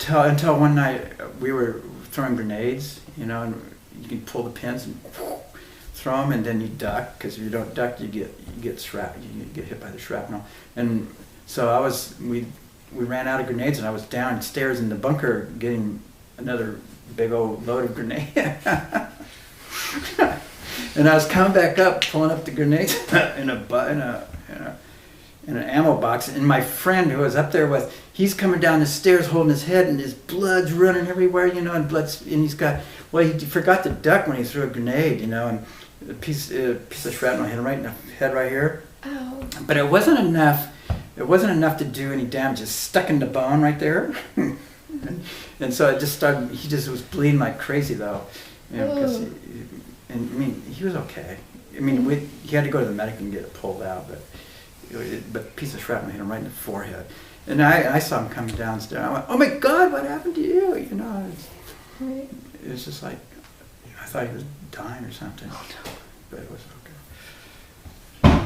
Until one night we were throwing grenades, you know, and you can pull the pins and throw them, and then you duck, because if you don't duck, you get hit by the shrapnel. And so we ran out of grenades, and I was downstairs in the bunker getting another big old load of grenades. And I was coming back up, pulling up the grenades in an ammo box, and my friend who was up there he's coming down the stairs holding his head, and his blood's running everywhere, you know, and he forgot to duck when he threw a grenade, you know, and a piece of shrapnel hit him right in the head right here. Ow. But it wasn't enough to do any damage. It stuck in the bone right there. And so it just started, he just was bleeding like crazy though. You know, because he was okay. I mean, he had to go to the medic and get it pulled out, but a piece of shrapnel hit him right in the forehead. And I saw him coming downstairs. I went, "Oh my God, what happened to you?" You know, it was just like, I thought he was dying or something. Oh, no. But it was okay.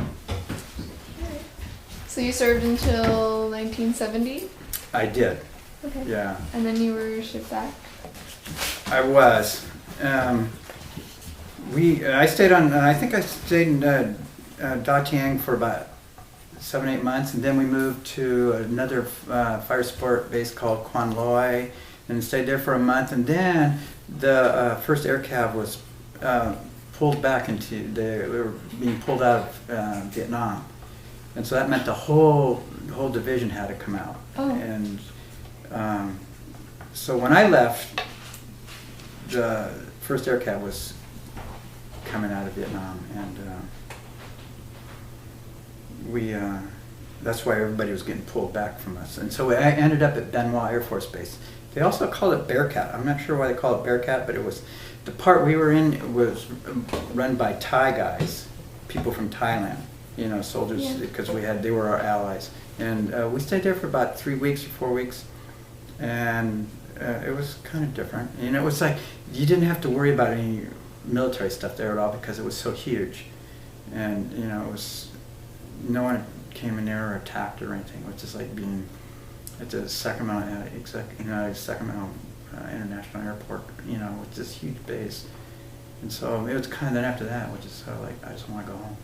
So you served until 1970? I did. Okay. Yeah. And then you were shipped back? I was. I stayed in Da Tiang for about 7, 8 months, and then we moved to another fire support base called Quan Loy, and stayed there for a month. And then the first air cav was pulled back we were being pulled out of Vietnam, and so that meant the whole division had to come out. Oh. And so when I left, the first air cav was coming out of Vietnam, and that's why everybody was getting pulled back from us. And so I ended up at Bien Hoa Air Force Base. They also called it Bearcat. I'm not sure why they call it Bearcat, but it was, the part we were in was run by Thai guys, people from Thailand, you know, soldiers, Yeah. because they were our allies. And we stayed there for about 3 weeks or 4 weeks, and it was kind of different. You know, it was like, you didn't have to worry about any military stuff there at all because it was so huge. And, you know, it was, no one came in there or attacked or anything. It was just like being at the Sacramento, Sacramento International Airport, you know, with this huge base. And so it was kind of, then after that, which is sort of like, I just want to go home.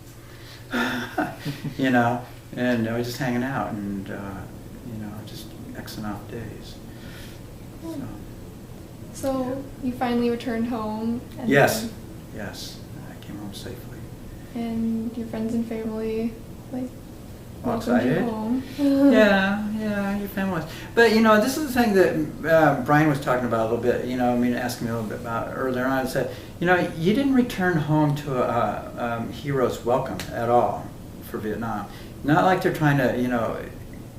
You know, and I was just hanging out and, you know, just Xing off days. So you finally returned home. And Yes, yes, I came home safely. And your friends and family, like, All welcomed you excited? home. Yeah, your family was. But, you know, this is the thing that Brian was talking about a little bit, you know, I mean, asking me a little bit about earlier on. It said, you know, you didn't return home to a hero's welcome at all for Vietnam. Not like they're trying to, you know,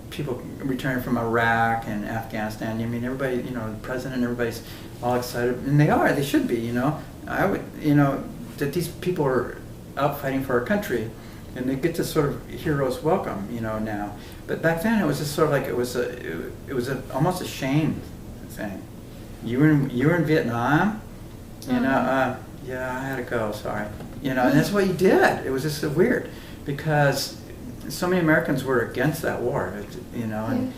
people returning from Iraq and Afghanistan. I mean, everybody, you know, the president, everybody's all excited, and they should be, you know. I would, you know, that these people are out fighting for our country, and they get this sort of hero's welcome, you know, now. But back then, it was just sort of like it was almost a shame thing. You were in Vietnam, you know. Yeah, I had to go. Sorry, you know, and that's what you did. It was just so weird because so many Americans were against that war, you know,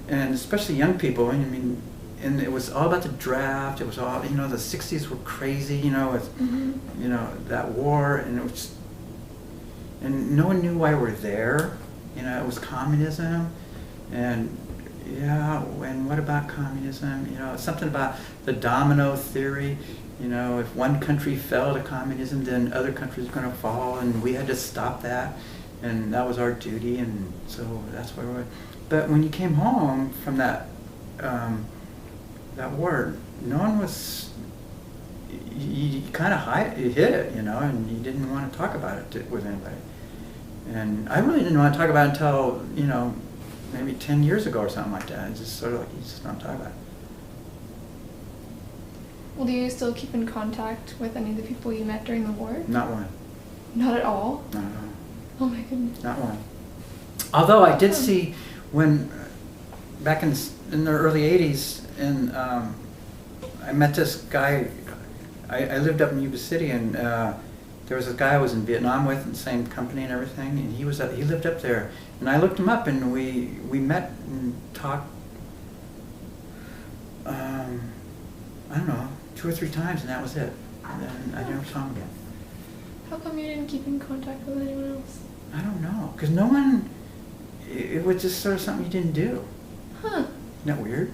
and especially young people. I mean, and it was all about the draft. It was all, you know, the '60s were crazy, you know, with you know, that war, and it was, and no one knew why we're there. You know, it was communism, and yeah, and what about communism? You know, something about the domino theory. You know, if one country fell to communism, then other countries were going to fall, and we had to stop that, and that was our duty, and so that's why we're. But when you came home from that that war, no one was. You kind of hid it, you know, and you didn't want to talk about it with anybody. And I really didn't want to talk about it until, you know, maybe 10 years ago or something like that. It's just sort of like, you just don't talk about it. Well, do you still keep in contact with any of the people you met during the war? Not one. Not at all? Not at all. Oh my goodness. Not one. Although I did see when, back in the early 80s, and I met this guy. I lived up in Yuba City, and there was a guy I was in Vietnam with, in the same company and everything, and he lived up there. And I looked him up, and we met and talked, I don't know, 2 or 3 times, and that was it. And then I never saw him again. How come you didn't keep in contact with anyone else? I don't know, because no one, it was just sort of something you didn't do. Huh. Isn't that weird?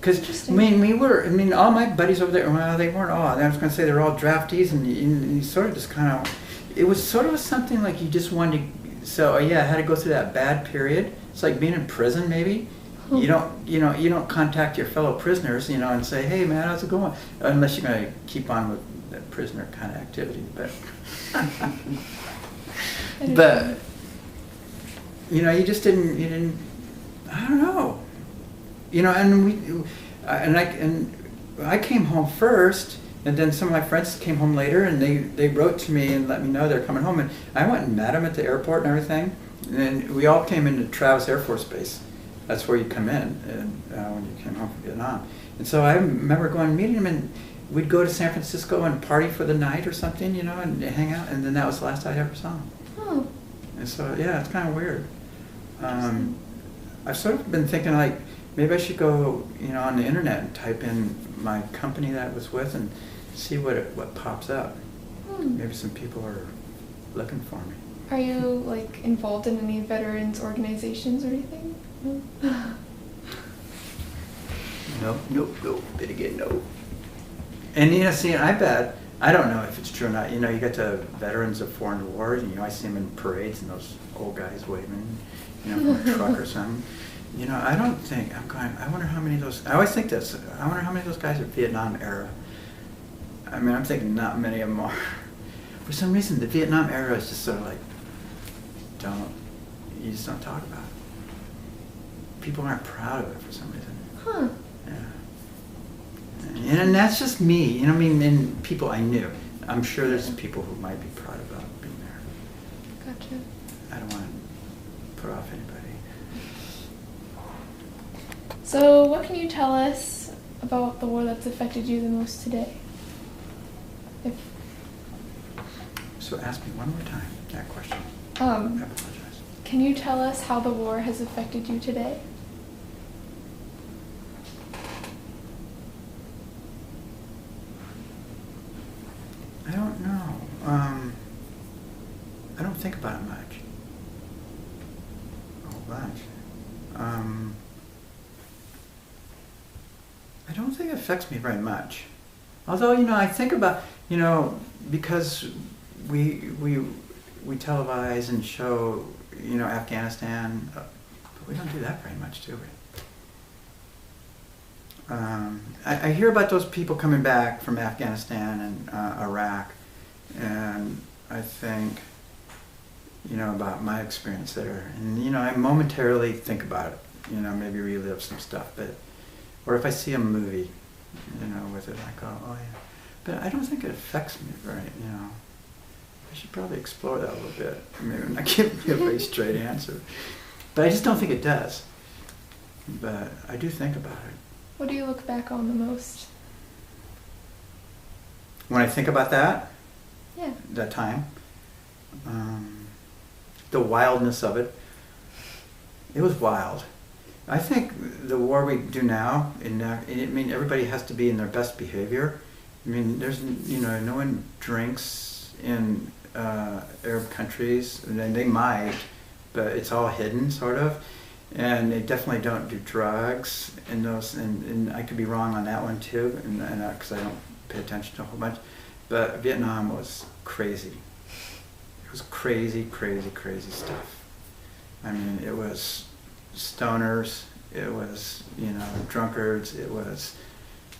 Because, Interesting. I mean, all my buddies over there, well, they weren't all, I was going to say they were all draftees, and you sort of just kind of, it was sort of something like you just wanted to, so yeah, I had to go through that bad period. It's like being in prison, maybe. You don't contact your fellow prisoners, you know, and say, hey man, how's it going? Unless you're going to keep on with the prisoner kind of activity, but, but, you know, you didn't, I don't know. You know, and I came home first, and then some of my friends came home later, and they wrote to me and let me know they're coming home, and I went and met them at the airport and everything, and then we all came into Travis Air Force Base. That's where you come in, and when you came home from Vietnam. And so I remember going and meeting them, and we'd go to San Francisco and party for the night or something, you know, and hang out, and then that was the last I ever saw them. Oh. And so yeah, it's kind of weird. I've sort of been thinking like, maybe I should go, you know, on the internet and type in my company that I was with and see what pops up. Maybe some people are looking for me. Are you like involved in any veterans organizations or anything? No? Nope. Bit again, no. And see, I bet, I don't know if it's true or not. You get the veterans of foreign wars, and I see them in parades, and those old guys waving, from a truck or something. I don't think I wonder how many of those. I always think this. I wonder how many of those guys are Vietnam era. I mean, I'm thinking not many of them are. For some reason, the Vietnam era is just sort of like, you just don't talk about it. People aren't proud of it for some reason. Huh. Yeah. And that's just me. And people I knew. I'm sure there's people who might be proud about being there. Gotcha. I don't want to put off anybody. So, what can you tell us about the war that's affected you the most today? So ask me one more time that question. I apologize. Can you tell us how the war has affected you today? I don't know. I don't think about it much. A whole bunch. I don't think it affects me very much. Although, I think about, because we televise and show, Afghanistan, but we don't do that very much, do we? I hear about those people coming back from Afghanistan and Iraq, and I think, about my experience there. And, I momentarily think about it, maybe relive some stuff, or if I see a movie, with it, I go, oh yeah. But I don't think it affects me very, I should probably explore that a little bit. Maybe I'm not giving you a very straight answer. But I just don't think it does. But I do think about it. What do you look back on the most? When I think about that, Yeah. that time, the wildness of it, it was wild. I think the war we do now, everybody has to be in their best behavior. There's, no one drinks in Arab countries. They might, but it's all hidden, sort of. And they definitely don't do drugs in those. And I could be wrong on that one too, because I don't pay attention to a whole bunch. But Vietnam was crazy. It was crazy stuff. It was stoners, it was, drunkards, it was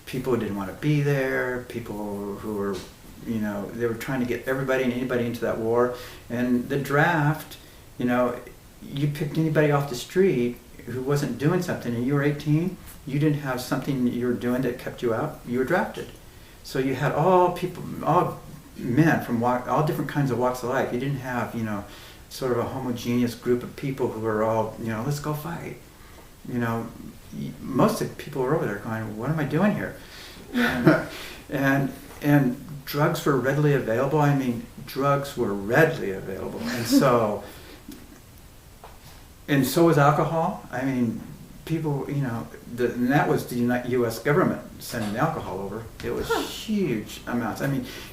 people who didn't want to be there, people who were, they were trying to get everybody and anybody into that war. And the draft, you picked anybody off the street who wasn't doing something, and you were 18, you didn't have something you were doing that kept you out, you were drafted. So you had all men from all different kinds of walks of life. You didn't have, sort of a homogeneous group of people who were all, let's go fight. Most of the people were over there going, what am I doing here? Yeah. and drugs were readily available. Drugs were readily available. And so was alcohol. People, and that was the U.S. government sending the alcohol over. It was huge amounts.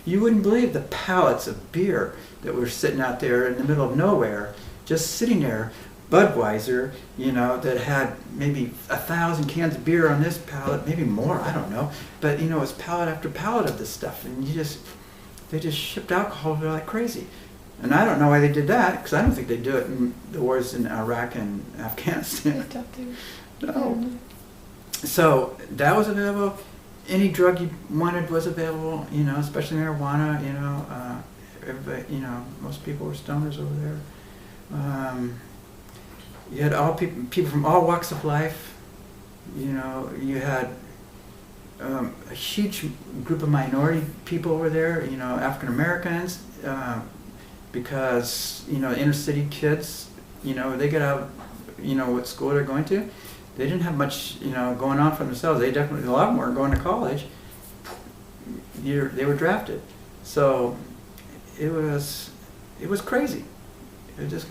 You wouldn't believe the pallets of beer that were sitting out there in the middle of nowhere, just sitting there. Budweiser, that had maybe 1,000 cans of beer on this pallet, maybe more, I don't know. But, it was pallet after pallet of this stuff. And they just shipped alcohol like crazy. And I don't know why they did that, because I don't think they do it in the wars in Iraq and Afghanistan. They don't do. No. So that was available. Any drug you wanted was available, especially marijuana, everybody, most people were stoners over there. You had all people from all walks of life. You had a huge group of minority people over there, African Americans, because, inner city kids, they get out, what school they're going to. They didn't have much, going on for themselves. They definitely, a lot of them weren't going to college. They were drafted. So it was crazy. It just,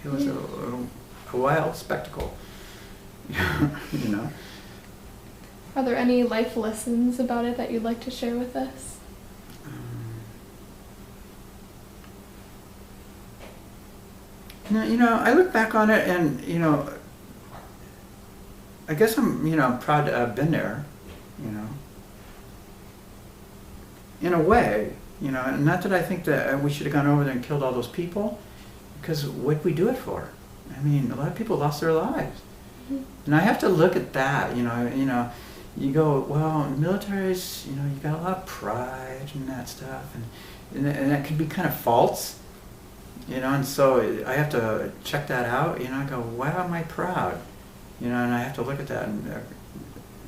it was a wild spectacle. Are there any life lessons about it that you'd like to share with us? You know, I look back on it and, you know, I guess I'm, you know, proud to have been there, you know. In a way, you know, and not that I think that we should have gone over there and killed all those people, because what'd we do it for? I mean, a lot of people lost their lives. Mhm. And I have to look at that, you know, you go, well, military's, you know, you got a lot of pride and that stuff, and that could be kind of false, you know, and so I have to check that out, you know, I go, why am I proud? You know, and I have to look at that and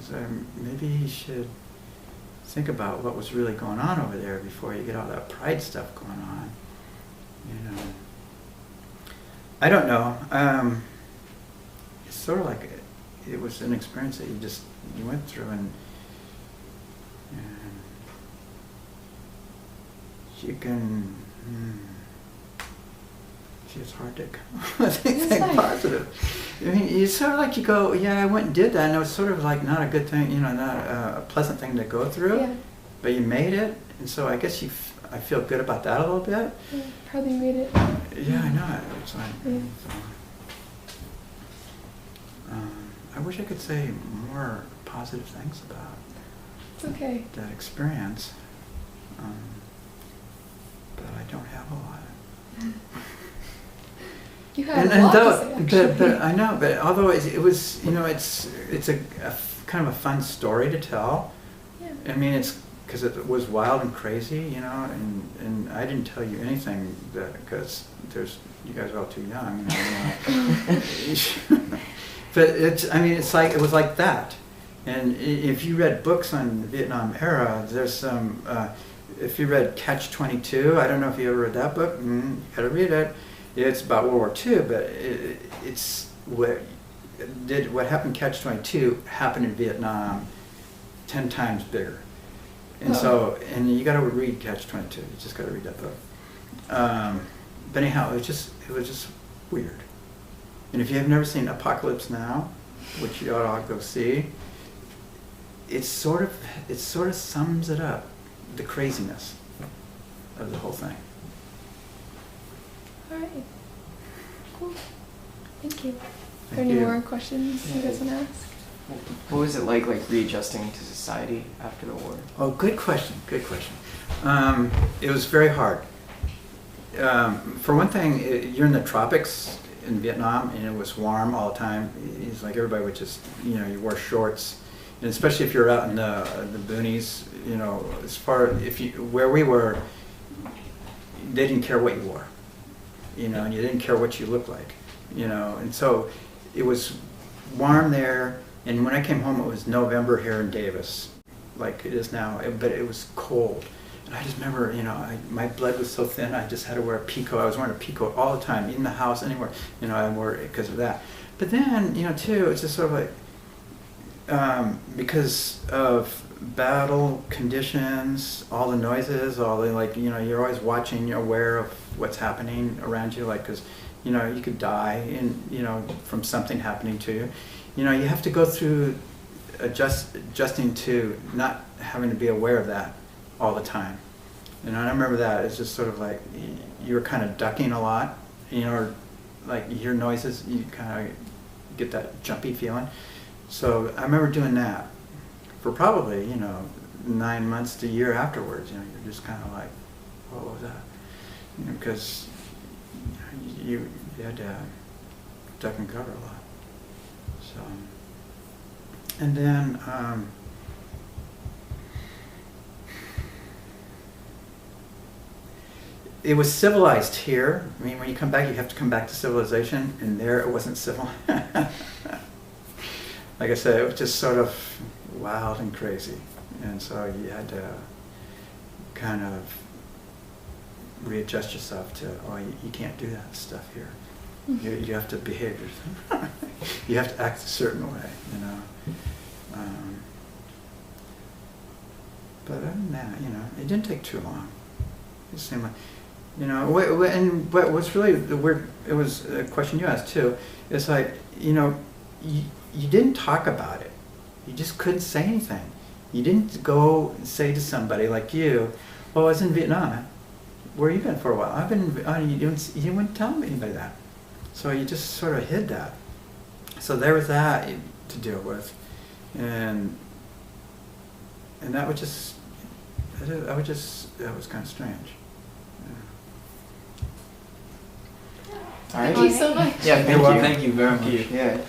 so maybe you should think about what was really going on over there before you get all that pride stuff going on, you know. I don't know. It's sort of like it was an experience that you went through, and you can. Gee, it's hard to come up with anything positive. I mean, it's sort of like you go, yeah, I went and did that, and it was sort of like not a good thing, you know, not a pleasant thing to go through. Yeah. But you made it, and so I guess I feel good about that a little bit. Yeah, probably made it. Yeah, I know. It's like, Yeah. I wish I could say more positive things about It's okay. that experience, but I don't have a lot. You had a lot to say, actually. but I know, but although it was, you know, it's a kind of a fun story to tell. Yeah. I mean, it's because it was wild and crazy, you know, and I didn't tell you anything because you guys are all too young. You know. But I mean, it was like that. And if you read books on the Vietnam era, there's some, if you read Catch-22, I don't know if you ever read that book, you gotta read it. It's about World War II, but it's what happened in Catch-22 happened in Vietnam 10 times bigger. And so, and you gotta read Catch-22, you just gotta read that book. But anyhow, it was just weird. And if you have never seen Apocalypse Now, which you ought to go see, it sort of sums it up, the craziness of the whole thing. All right. Cool. Thank you. Are there Thank any you. more questions you guys want to ask? What was it like readjusting to society after the war? Oh, good question. Good question. It was very hard. For one thing, you're in the tropics in Vietnam, and it was warm all the time. It's like everybody would just, you know, you wore shorts, and especially if you're out in the boonies, you know, where we were, they didn't care what you wore, you know, and you didn't care what you looked like, you know, and so it was warm there. And when I came home, it was November here in Davis, like it is now, but it was cold. And I just remember, you know, my blood was so thin, I just had to wear a peacoat. I was wearing a peacoat all the time, in the house, anywhere, you know, I wore it because of that. But then, you know, too, it's just sort of like, because of battle conditions, all the noises, all the, like, you know, you're always watching, you're aware of what's happening around you, like, because, you know, you could die, you know, from something happening to you. You know, you have to go through adjusting to not having to be aware of that all the time. You know, and I remember that it's just sort of like you were kind of ducking a lot, you know, or like you hear noises, you kind of get that jumpy feeling. So I remember doing that for probably, you know, 9 months to a year afterwards. You know, you're just kind of like, what was that? You know, because you had to duck and cover a lot. So, and then, it was civilized here. I mean, when you come back, you have to come back to civilization, and there it wasn't civil. Like I said, it was just sort of wild and crazy. And so you had to kind of readjust yourself to, oh, you can't do that stuff here. You have to behave yourself. You have to act a certain way, you know. But other than that, you know, it didn't take too long. It seemed like, you know, and what was really the weird, it was a question you asked too, it's like, you know, you didn't talk about it. You just couldn't say anything. You didn't go and say to somebody like you, well, I was in Vietnam. Where have you been for a while? I've been, you didn't tell anybody that. So you just sort of hid that. So there was that to deal with, and that was just, that was kind of strange. All right. Thank you so much. Yeah, thank You're welcome. you. Thank you very Thank much. you. Yeah.